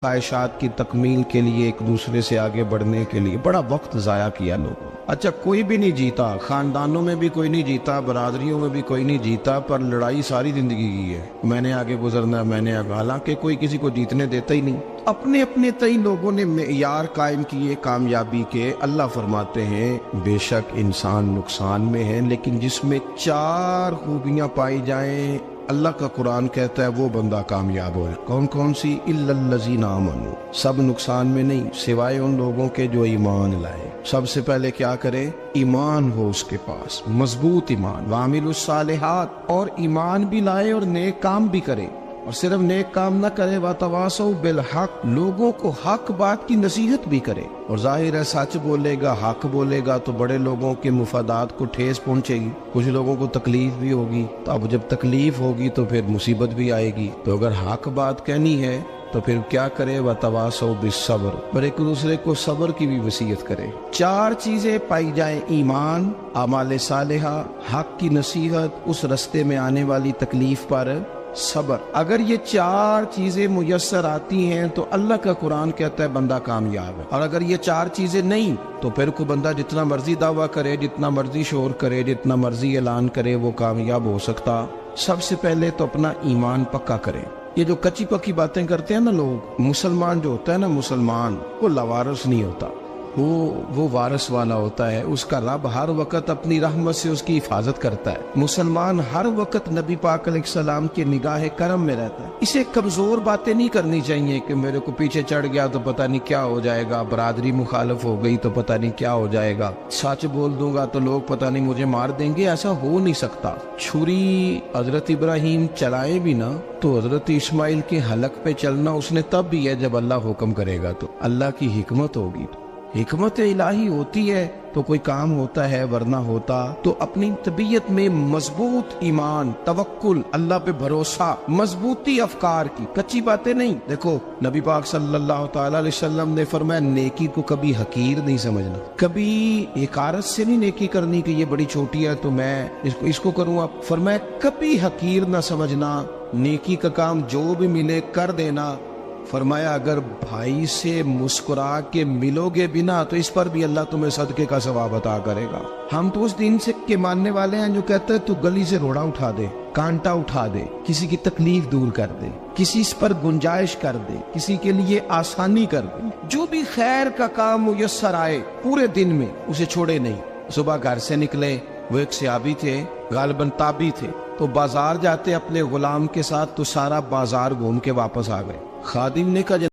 ख्वाहिशात की तकमील के लिए, एक दूसरे से आगे बढ़ने के लिए बड़ा वक्त ज़ाया किया लोगों। अच्छा, कोई भी नहीं जीता, खानदानों में भी कोई नहीं जीता, बरादरियों में भी कोई नहीं जीता, पर लड़ाई सारी जिंदगी की है। मैंने आगे गुजरना, मैंने आगे, हालांकि कोई किसी को जीतने देता ही नहीं। अपने अपने तय लोगों ने मेयार कायम किए कामयाबी के। अल्लाह फरमाते हैं बेशक इंसान नुकसान में है, लेकिन जिसमें 4 खूबियां पाई जाएं, अल्लाह का कुरान कहता है वो बंदा कामयाब हो। कौन कौन सी? इल्लल्लज़ीना आमनू, सब नुकसान में नहीं सिवाय उन लोगों के जो ईमान लाए। सबसे पहले क्या करे? ईमान हो उसके पास, मजबूत ईमान। वामिलुस सालिहात, और ईमान भी लाए और नेक काम भी करे। और सिर्फ नेक काम न करे, वतवासौ बिल हक, लोगों को हक बात की नसीहत भी करे। और जाहिर है सच बोलेगा, हक बोलेगा तो बड़े लोगों के मुफादात को ठेस पहुंचेगी, कुछ लोगों को तकलीफ भी होगी। तो अब जब तकलीफ होगी तो फिर मुसीबत भी आएगी। तो अगर हक बात कहनी है तो फिर क्या करे? वतवासौ बिस्सब्र, पर एक दूसरे को सब्र की भी वसीयत करे। 4 चीजें पाई जाए, ईमान, आमाल सालिहा, हक की नसीहत, उस रस्ते में आने वाली तकलीफ पर सब्र। अगर ये 4 चीजें मुयस्सर आती हैं तो अल्लाह का कुरान कहता है बंदा कामयाब है। और अगर ये 4 चीजें नहीं तो फिर को बंदा जितना मर्जी दावा करे, जितना मर्जी शोर करे, जितना मर्जी ऐलान करे, वो कामयाब हो सकता। सबसे पहले तो अपना ईमान पक्का करे। ये जो कच्ची पक्की बातें करते हैं ना लोग, मुसलमान जो होता है ना, मुसलमान वो लवारस नहीं होता, वो वारस वाला होता है। उसका रब हर वक्त अपनी रहमत से उसकी हिफाजत करता है। मुसलमान हर वक्त नबी पाक अलैहिस्सलाम के निगाह करम में रहता है। इसे कमजोर बातें नहीं करनी चाहिए कि मेरे को पीछे चढ़ गया तो पता नहीं क्या हो जाएगा, बरादरी मुखालफ हो गई तो पता नहीं क्या हो जाएगा, सच बोल दूंगा तो लोग पता नहीं मुझे मार देंगे। ऐसा हो नहीं सकता। छुरी हजरत इब्राहिम चलाए भी ना तो हजरत इस्माइल के हलक पे चलना उसने तब भी है जब अल्लाह हुक्म करेगा। तो अल्लाह की हिकमत होगी, हिकमत इलाही होती है तो कोई काम होता है, वरना होता। तो अपनी तबीयत में मजबूत ईमान, तवक्कुल, अल्लाह पे भरोसा, मजबूती अफकार की, कच्ची बातें नहीं। देखो नबी पाक सल्लल्लाहु तआला अलैहि वसल्लम ने फरमाया नेकी को कभी हकीर नहीं समझना, कभी एकारत से नहीं नेकी करनी कि ये बड़ी छोटी है तो मैं इसको करूँ। आप फरमाया कभी हकीर ना समझना, नेकी का काम जो भी मिले कर देना। फरमाया अगर भाई से मुस्कुरा के मिलोगे बिना तो इस पर भी अल्लाह तुम्हें सदके का सवाब अता करेगा। हम तो उस दिन से के मानने वाले हैं जो कहते हैं तू गली से रोड़ा उठा दे, कांटा उठा दे, किसी की तकलीफ दूर कर दे, किसी पर गुंजाइश कर दे, किसी के लिए आसानी कर दे। जो भी खैर का काम मुयस्सर आए पूरे दिन में उसे छोड़े नहीं। सुबह घर से निकले, वो एक सहाबी थे, गालिबन ताबी थे, तो बाजार जाते अपने गुलाम के साथ तो सारा बाजार घूम के वापस आ गए। खादिम ने कहा